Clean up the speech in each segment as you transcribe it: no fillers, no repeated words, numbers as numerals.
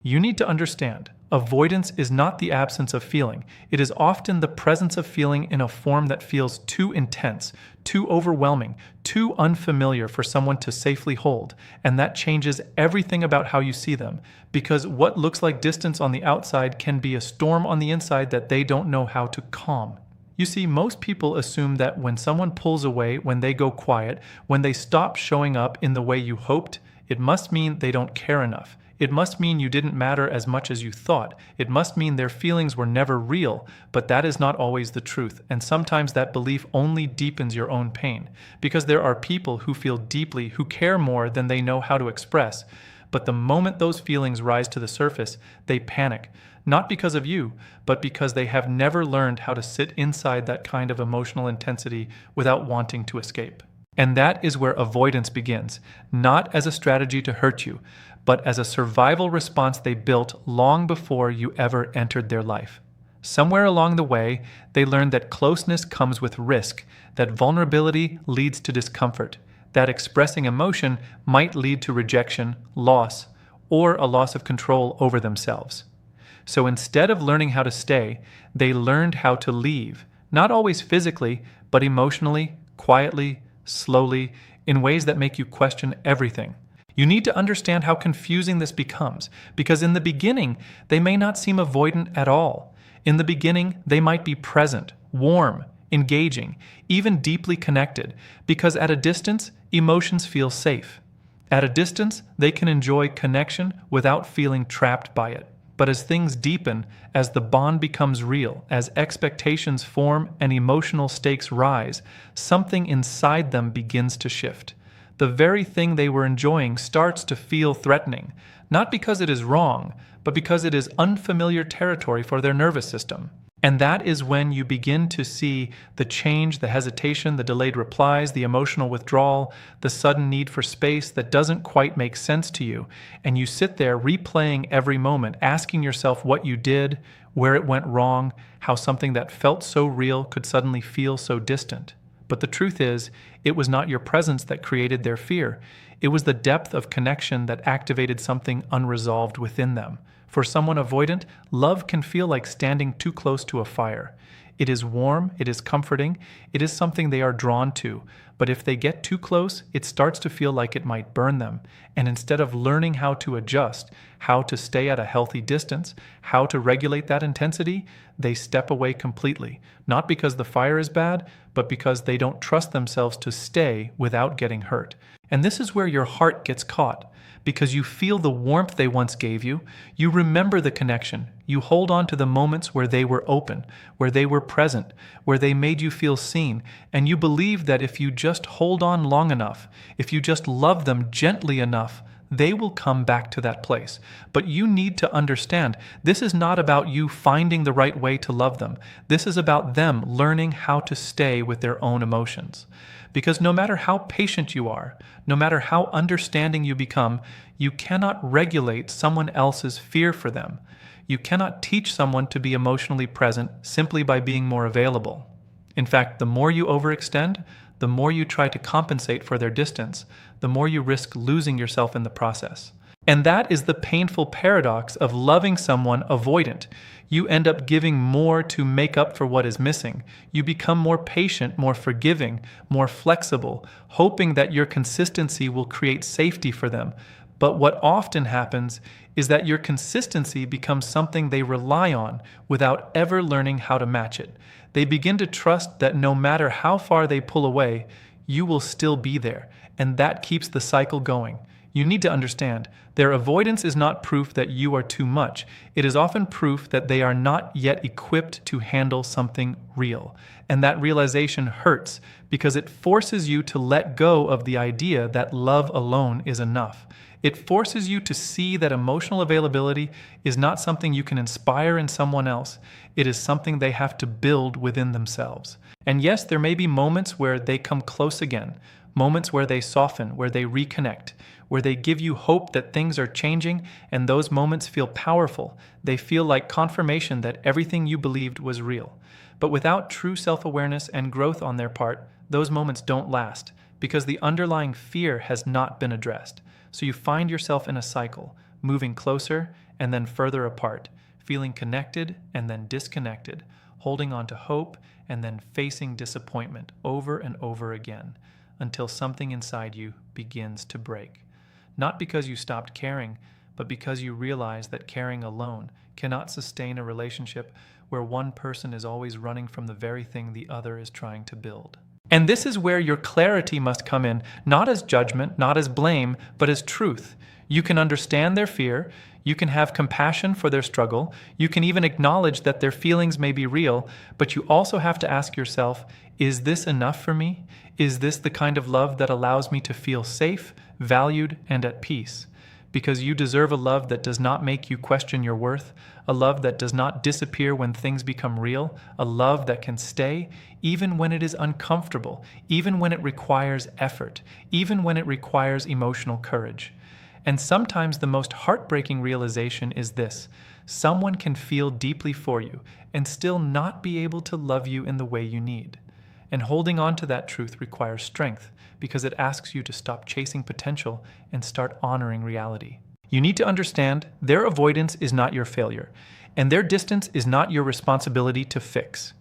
You need to understand, avoidance is not the absence of feeling. It is often the presence of feeling in a form that feels too intense, too overwhelming, too unfamiliar for someone to safely hold, and that changes everything about how you see them, because what looks like distance on the outside can be a storm on the inside that they don't know how to calm. You see, most people assume that when someone pulls away, when they go quiet, when they stop showing up in the way you hoped, it must mean they don't care enough. It must mean you didn't matter as much as you thought. It must mean their feelings were never real, but that is not always the truth, and sometimes that belief only deepens your own pain, because there are people who feel deeply, who care more than they know how to express, but the moment those feelings rise to the surface, they panic, not because of you, but because they have never learned how to sit inside that kind of emotional intensity without wanting to escape. And that is where avoidance begins, not as a strategy to hurt you, but as a survival response they built long before you ever entered their life. Somewhere along the way, they learned that closeness comes with risk, that vulnerability leads to discomfort, that expressing emotion might lead to rejection, loss, or a loss of control over themselves. So instead of learning how to stay, they learned how to leave, not always physically, but emotionally, quietly, slowly, in ways that make you question everything. You need to understand how confusing this becomes, because in the beginning, they may not seem avoidant at all. In the beginning, they might be present, warm, engaging, even deeply connected, because at a distance, emotions feel safe. At a distance, they can enjoy connection without feeling trapped by it. But as things deepen, as the bond becomes real, as expectations form and emotional stakes rise, something inside them begins to shift. The very thing they were enjoying starts to feel threatening, not because it is wrong, but because it is unfamiliar territory for their nervous system. And that is when you begin to see the change, the hesitation, the delayed replies, the emotional withdrawal, the sudden need for space that doesn't quite make sense to you. And you sit there replaying every moment, asking yourself what you did, where it went wrong, how something that felt so real could suddenly feel so distant. But the truth is, it was not your presence that created their fear. It was the depth of connection that activated something unresolved within them. For someone avoidant, love can feel like standing too close to a fire. It is warm, it is comforting, it is something they are drawn to. But if they get too close, it starts to feel like it might burn them. And instead of learning how to adjust, how to stay at a healthy distance, how to regulate that intensity, they step away completely. Not because the fire is bad, but because they don't trust themselves to stay without getting hurt. And this is where your heart gets caught. Because you feel the warmth they once gave you, you remember the connection, you hold on to the moments where they were open, where they were present, where they made you feel seen, and you believe that if you just hold on long enough, if you just love them gently enough, they will come back to that place. But you need to understand, this is not about you finding the right way to love them. This is about them learning how to stay with their own emotions. Because no matter how patient you are, no matter how understanding you become, you cannot regulate someone else's fear for them. You cannot teach someone to be emotionally present simply by being more available. In fact, the more you overextend, the more you try to compensate for their distance, the more you risk losing yourself in the process. And that is the painful paradox of loving someone avoidant. You end up giving more to make up for what is missing. You become more patient, more forgiving, more flexible, hoping that your consistency will create safety for them. But what often happens is that your consistency becomes something they rely on without ever learning how to match it. They begin to trust that no matter how far they pull away, you will still be there, and that keeps the cycle going. You need to understand, their avoidance is not proof that you are too much. It is often proof that they are not yet equipped to handle something real. And that realization hurts because it forces you to let go of the idea that love alone is enough. It forces you to see that emotional availability is not something you can inspire in someone else. It is something they have to build within themselves. And yes, there may be moments where they come close again, moments where they soften, where they reconnect, where they give you hope that things are changing, and those moments feel powerful. They feel like confirmation that everything you believed was real. But without true self-awareness and growth on their part, those moments don't last, because the underlying fear has not been addressed. So you find yourself in a cycle, moving closer and then further apart, feeling connected and then disconnected, holding on to hope and then facing disappointment over and over again until something inside you begins to break. Not because you stopped caring, but because you realize that caring alone cannot sustain a relationship where one person is always running from the very thing the other is trying to build. And this is where your clarity must come in, not as judgment, not as blame, but as truth. You can understand their fear, you can have compassion for their struggle, you can even acknowledge that their feelings may be real, but you also have to ask yourself, is this enough for me? Is this the kind of love that allows me to feel safe, valued, and at peace? Because you deserve a love that does not make you question your worth, a love that does not disappear when things become real, a love that can stay even when it is uncomfortable, even when it requires effort, even when it requires emotional courage. And sometimes the most heartbreaking realization is this: someone can feel deeply for you and still not be able to love you in the way you need. And holding on to that truth requires strength, because it asks you to stop chasing potential and start honoring reality. You need to understand their avoidance is not your failure, and their distance is not your responsibility to fix.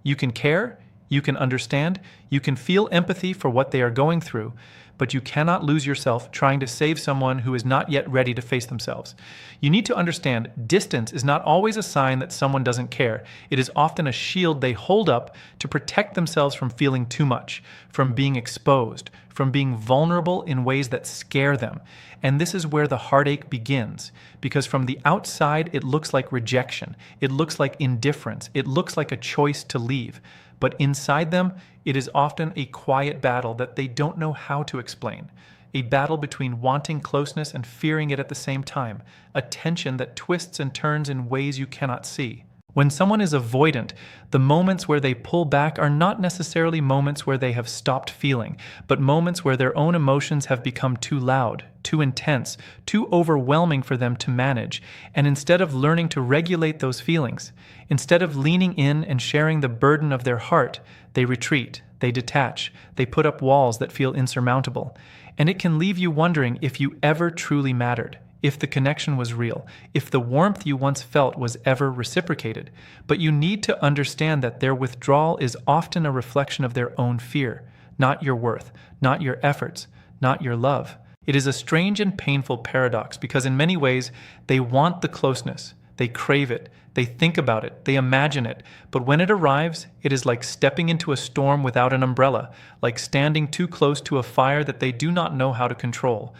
You can care, you can understand, you can feel empathy for what they are going through, but you cannot lose yourself trying to save someone who is not yet ready to face themselves. You need to understand distance is not always a sign that someone doesn't care. It is often a shield they hold up to protect themselves from feeling too much, from being exposed, from being vulnerable in ways that scare them. And this is where the heartache begins, because from the outside it looks like rejection, it looks like indifference, it looks like a choice to leave. But inside them, it is often a quiet battle that they don't know how to explain. A battle between wanting closeness and fearing it at the same time. A tension that twists and turns in ways you cannot see. When someone is avoidant, the moments where they pull back are not necessarily moments where they have stopped feeling, but moments where their own emotions have become too loud, too intense, too overwhelming for them to manage. And instead of learning to regulate those feelings, instead of leaning in and sharing the burden of their heart, they retreat, they detach, they put up walls that feel insurmountable. And it can leave you wondering if you ever truly mattered, if the connection was real, if the warmth you once felt was ever reciprocated. But you need to understand that their withdrawal is often a reflection of their own fear, not your worth, not your efforts, not your love. It is a strange and painful paradox because in many ways they want the closeness, they crave it, they think about it, they imagine it, but when it arrives, it is like stepping into a storm without an umbrella, like standing too close to a fire that they do not know how to control.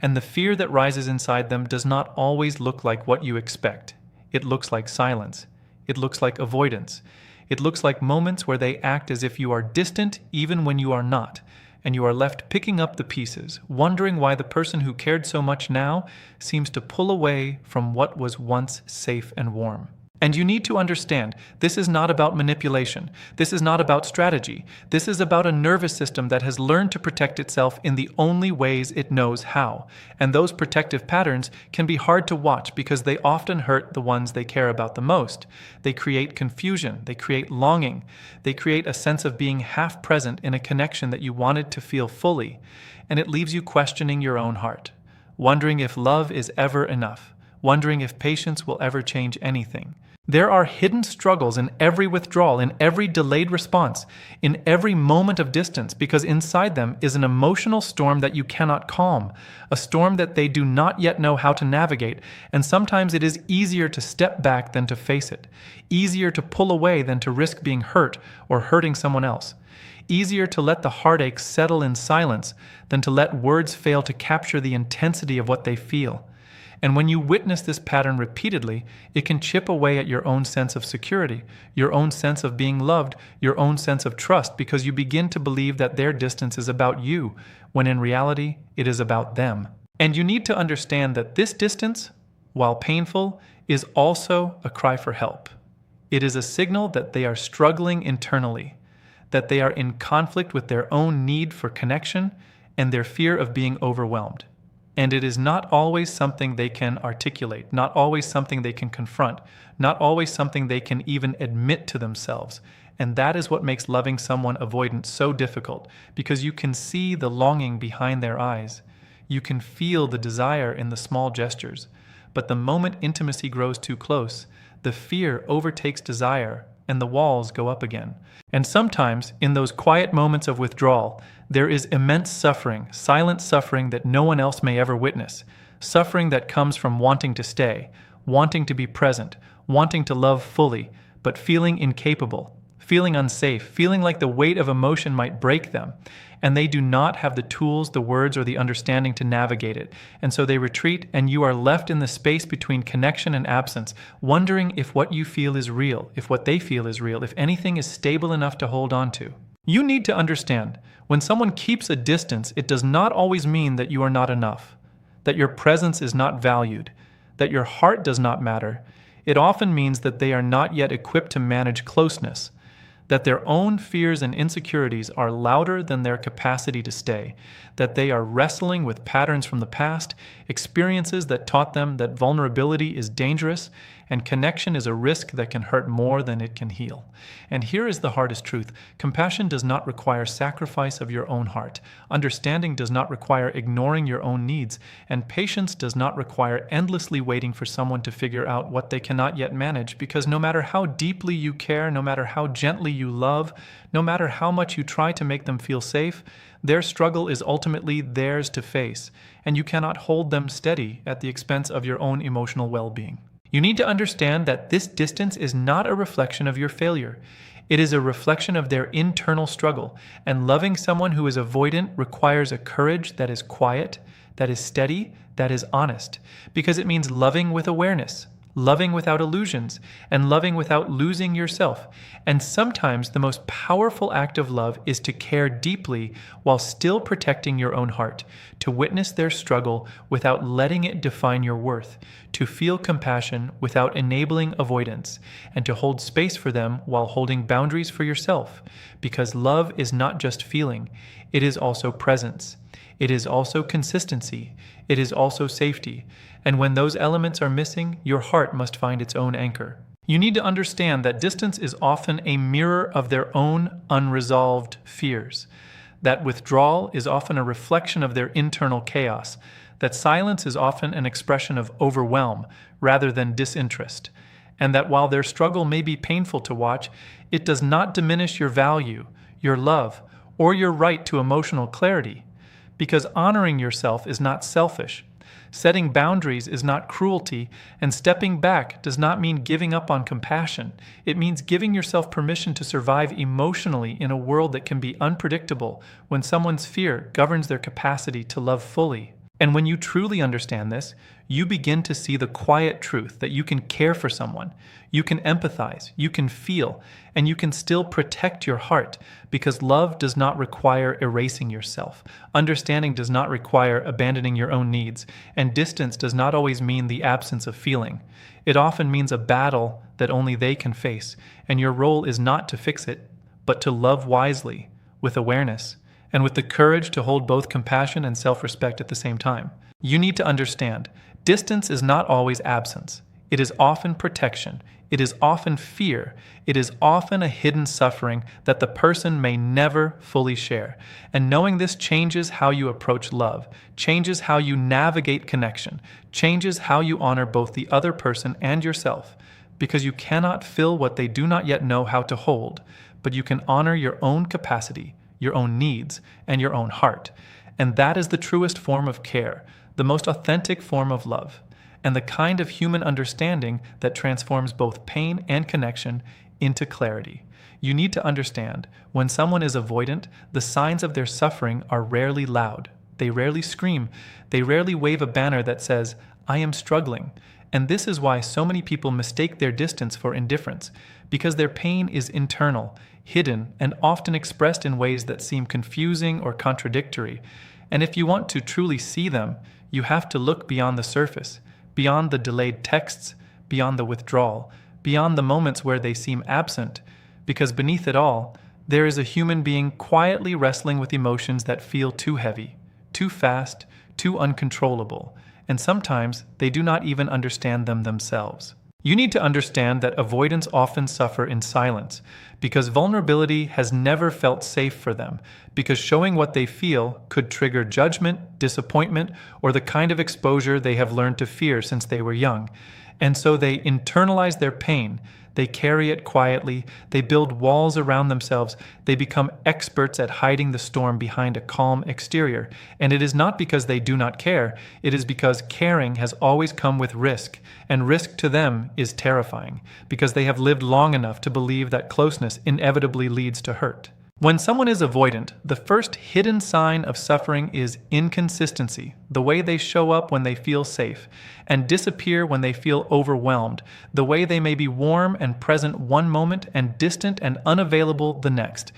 And the fear that rises inside them does not always look like what you expect. It looks like silence. It looks like avoidance. It looks like moments where they act as if you are distant even when you are not, and you are left picking up the pieces, wondering why the person who cared so much now seems to pull away from what was once safe and warm. And you need to understand, this is not about manipulation. This is not about strategy. This is about a nervous system that has learned to protect itself in the only ways it knows how. And those protective patterns can be hard to watch because they often hurt the ones they care about the most. They create confusion. They create longing. They create a sense of being half present in a connection that you wanted to feel fully. And it leaves you questioning your own heart, wondering if love is ever enough, wondering if patience will ever change anything. There are hidden struggles in every withdrawal, in every delayed response, in every moment of distance, because inside them is an emotional storm that you cannot calm, a storm that they do not yet know how to navigate, and sometimes it is easier to step back than to face it, easier to pull away than to risk being hurt or hurting someone else, easier to let the heartache settle in silence than to let words fail to capture the intensity of what they feel. And when you witness this pattern repeatedly, it can chip away at your own sense of security, your own sense of being loved, your own sense of trust, because you begin to believe that their distance is about you, when in reality, it is about them. And you need to understand that this distance, while painful, is also a cry for help. It is a signal that they are struggling internally, that they are in conflict with their own need for connection and their fear of being overwhelmed. And it is not always something they can articulate, not always something they can confront, not always something they can even admit to themselves. And that is what makes loving someone avoidant so difficult, because you can see the longing behind their eyes. You can feel the desire in the small gestures, but the moment intimacy grows too close, the fear overtakes desire and the walls go up again. And sometimes, in those quiet moments of withdrawal, there is immense suffering, silent suffering that no one else may ever witness. Suffering that comes from wanting to stay, wanting to be present, wanting to love fully, but feeling incapable, feeling unsafe, feeling like the weight of emotion might break them. And they do not have the tools, the words, or the understanding to navigate it. And so they retreat, and you are left in the space between connection and absence, wondering if what you feel is real, if what they feel is real, if anything is stable enough to hold on to. You need to understand, when someone keeps a distance, it does not always mean that you are not enough, that your presence is not valued, that your heart does not matter. It often means that they are not yet equipped to manage closeness, that their own fears and insecurities are louder than their capacity to stay, that they are wrestling with patterns from the past, experiences that taught them that vulnerability is dangerous and connection is a risk that can hurt more than it can heal. And here is the hardest truth. Compassion does not require sacrifice of your own heart. Understanding does not require ignoring your own needs. And patience does not require endlessly waiting for someone to figure out what they cannot yet manage, because no matter how deeply you care, no matter how gently you love, no matter how much you try to make them feel safe, their struggle is ultimately theirs to face, and you cannot hold them steady at the expense of your own emotional well-being. You need to understand that this distance is not a reflection of your failure. It is a reflection of their internal struggle, and loving someone who is avoidant requires a courage that is quiet, that is steady, that is honest, because it means loving with awareness, loving without illusions, and loving without losing yourself. And sometimes the most powerful act of love is to care deeply while still protecting your own heart, to witness their struggle without letting it define your worth, to feel compassion without enabling avoidance, and to hold space for them while holding boundaries for yourself. Because love is not just feeling, it is also presence. It is also consistency. It is also safety. And when those elements are missing, your heart must find its own anchor. You need to understand that distance is often a mirror of their own unresolved fears, that withdrawal is often a reflection of their internal chaos, that silence is often an expression of overwhelm rather than disinterest, and that while their struggle may be painful to watch, it does not diminish your value, your love, or your right to emotional clarity. Because honoring yourself is not selfish. Setting boundaries is not cruelty, and stepping back does not mean giving up on compassion. It means giving yourself permission to survive emotionally in a world that can be unpredictable when someone's fear governs their capacity to love fully. And when you truly understand this, you begin to see the quiet truth that you can care for someone, you can empathize, you can feel, and you can still protect your heart, because love does not require erasing yourself. Understanding does not require abandoning your own needs, and distance does not always mean the absence of feeling. It often means a battle that only they can face, and your role is not to fix it, but to love wisely, with awareness, and with the courage to hold both compassion and self-respect at the same time. You need to understand, distance is not always absence. It is often protection. It is often fear. It is often a hidden suffering that the person may never fully share. And knowing this changes how you approach love, changes how you navigate connection, changes how you honor both the other person and yourself, because you cannot fill what they do not yet know how to hold, but you can honor your own capacity, your own needs, and your own heart. And that is the truest form of care, the most authentic form of love, and the kind of human understanding that transforms both pain and connection into clarity. You need to understand, when someone is avoidant, the signs of their suffering are rarely loud. They rarely scream. They rarely wave a banner that says, "I am struggling." And this is why so many people mistake their distance for indifference, because their pain is internal, hidden, and often expressed in ways that seem confusing or contradictory. And if you want to truly see them, you have to look beyond the surface, beyond the delayed texts, beyond the withdrawal, beyond the moments where they seem absent, because beneath it all, there is a human being quietly wrestling with emotions that feel too heavy, too fast, too uncontrollable, and sometimes they do not even understand them themselves. You need to understand that avoidants often suffer in silence because vulnerability has never felt safe for them, because showing what they feel could trigger judgment, disappointment, or the kind of exposure they have learned to fear since they were young. And so they internalize their pain. They carry it quietly, they build walls around themselves, they become experts at hiding the storm behind a calm exterior. And it is not because they do not care, it is because caring has always come with risk, and risk to them is terrifying, because they have lived long enough to believe that closeness inevitably leads to hurt. When someone is avoidant, the first hidden sign of suffering is inconsistency, the way they show up when they feel safe, and disappear when they feel overwhelmed, the way they may be warm and present one moment and distant and unavailable the next.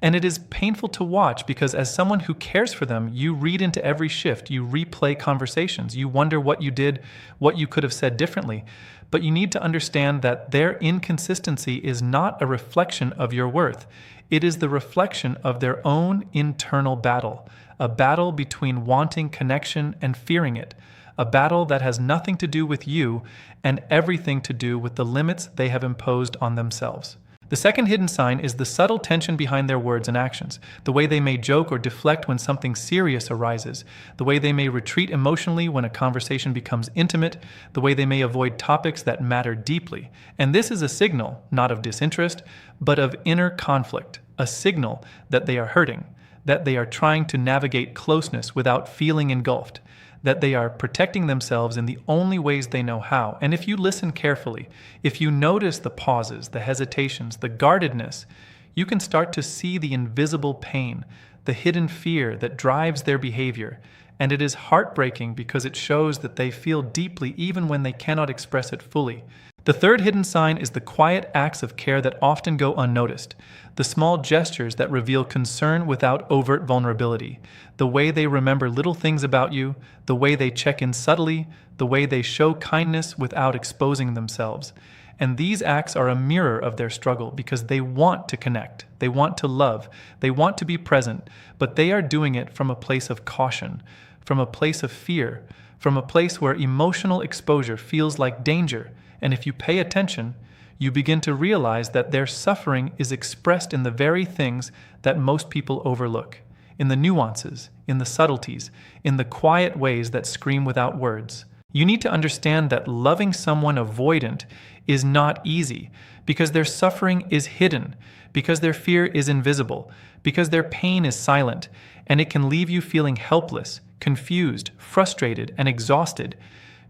And it is painful to watch because as someone who cares for them, you read into every shift, you replay conversations, you wonder what you did, what you could have said differently. But you need to understand that their inconsistency is not a reflection of your worth. It is the reflection of their own internal battle, a battle between wanting connection and fearing it, a battle that has nothing to do with you and everything to do with the limits they have imposed on themselves. The second hidden sign is the subtle tension behind their words and actions, the way they may joke or deflect when something serious arises, the way they may retreat emotionally when a conversation becomes intimate, the way they may avoid topics that matter deeply. And this is a signal, not of disinterest, but of inner conflict, a signal that they are hurting, that they are trying to navigate closeness without feeling engulfed, that they are protecting themselves in the only ways they know how. And if you listen carefully, if you notice the pauses, the hesitations, the guardedness, you can start to see the invisible pain, the hidden fear that drives their behavior. And it is heartbreaking because it shows that they feel deeply even when they cannot express it fully. The third hidden sign is the quiet acts of care that often go unnoticed, the small gestures that reveal concern without overt vulnerability, the way they remember little things about you, the way they check in subtly, the way they show kindness without exposing themselves. And these acts are a mirror of their struggle because they want to connect, they want to love, they want to be present, but they are doing it from a place of caution, from a place of fear, from a place where emotional exposure feels like danger. And if you pay attention, you begin to realize that their suffering is expressed in the very things that most people overlook, in the nuances, in the subtleties, in the quiet ways that scream without words. You need to understand that loving someone avoidant is not easy because their suffering is hidden, because their fear is invisible, because their pain is silent, and it can leave you feeling helpless, confused, frustrated, and exhausted.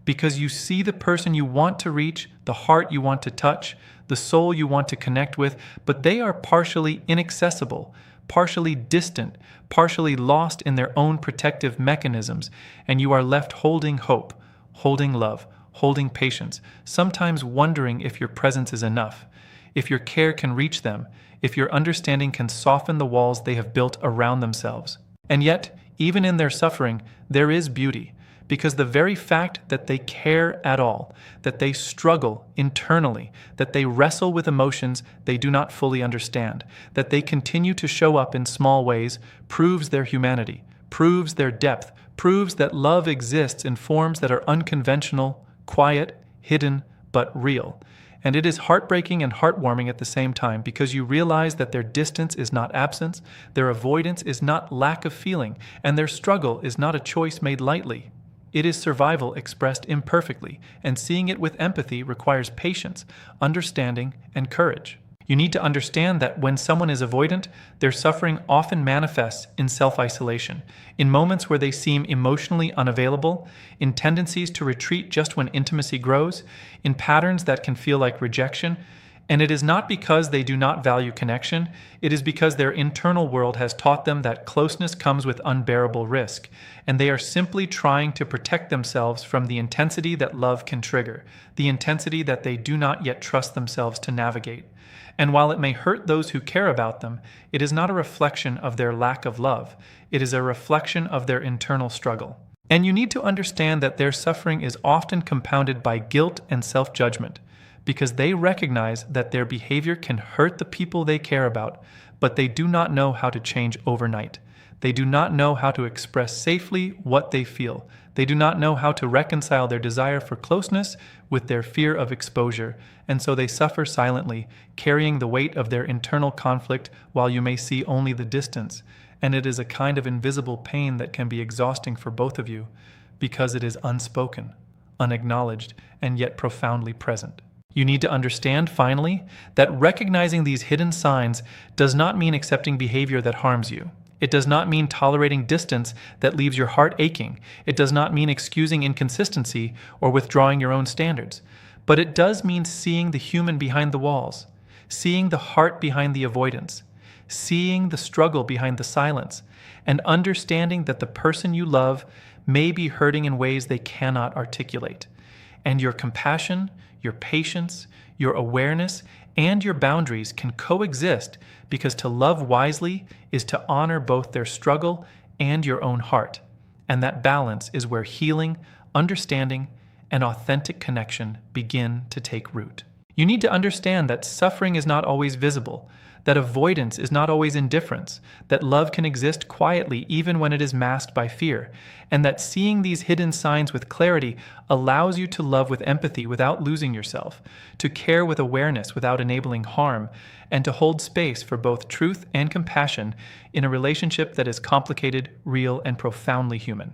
Because you see the person you want to reach, the heart you want to touch, the soul you want to connect with, but they are partially inaccessible, partially distant, partially lost in their own protective mechanisms, and you are left holding hope, holding love, holding patience, sometimes wondering if your presence is enough, if your care can reach them, if your understanding can soften the walls they have built around themselves. And yet, even in their suffering, there is beauty. Because the very fact that they care at all, that they struggle internally, that they wrestle with emotions they do not fully understand, that they continue to show up in small ways, proves their humanity, proves their depth, proves that love exists in forms that are unconventional, quiet, hidden, but real. And it is heartbreaking and heartwarming at the same time because you realize that their distance is not absence, their avoidance is not lack of feeling, and their struggle is not a choice made lightly. It is survival expressed imperfectly, and seeing it with empathy requires patience, understanding, and courage. You need to understand that when someone is avoidant, their suffering often manifests in self-isolation, in moments where they seem emotionally unavailable, in tendencies to retreat just when intimacy grows, in patterns that can feel like rejection. And it is not because they do not value connection, it is because their internal world has taught them that closeness comes with unbearable risk, and they are simply trying to protect themselves from the intensity that love can trigger, the intensity that they do not yet trust themselves to navigate. And while it may hurt those who care about them, it is not a reflection of their lack of love, it is a reflection of their internal struggle. And you need to understand that their suffering is often compounded by guilt and self-judgment, because they recognize that their behavior can hurt the people they care about, but they do not know how to change overnight. They do not know how to express safely what they feel. They do not know how to reconcile their desire for closeness with their fear of exposure, and so they suffer silently, carrying the weight of their internal conflict while you may see only the distance, and it is a kind of invisible pain that can be exhausting for both of you, because it is unspoken, unacknowledged, and yet profoundly present. You need to understand, finally, that recognizing these hidden signs does not mean accepting behavior that harms you. It does not mean tolerating distance that leaves your heart aching. It does not mean excusing inconsistency or withdrawing your own standards. But it does mean seeing the human behind the walls, seeing the heart behind the avoidance, seeing the struggle behind the silence, and understanding that the person you love may be hurting in ways they cannot articulate. And your compassion, your patience, your awareness, and your boundaries can coexist, because to love wisely is to honor both their struggle and your own heart. And that balance is where healing, understanding, and authentic connection begin to take root. You need to understand that suffering is not always visible, that avoidance is not always indifference, that love can exist quietly even when it is masked by fear, and that seeing these hidden signs with clarity allows you to love with empathy without losing yourself, to care with awareness without enabling harm, and to hold space for both truth and compassion in a relationship that is complicated, real, and profoundly human.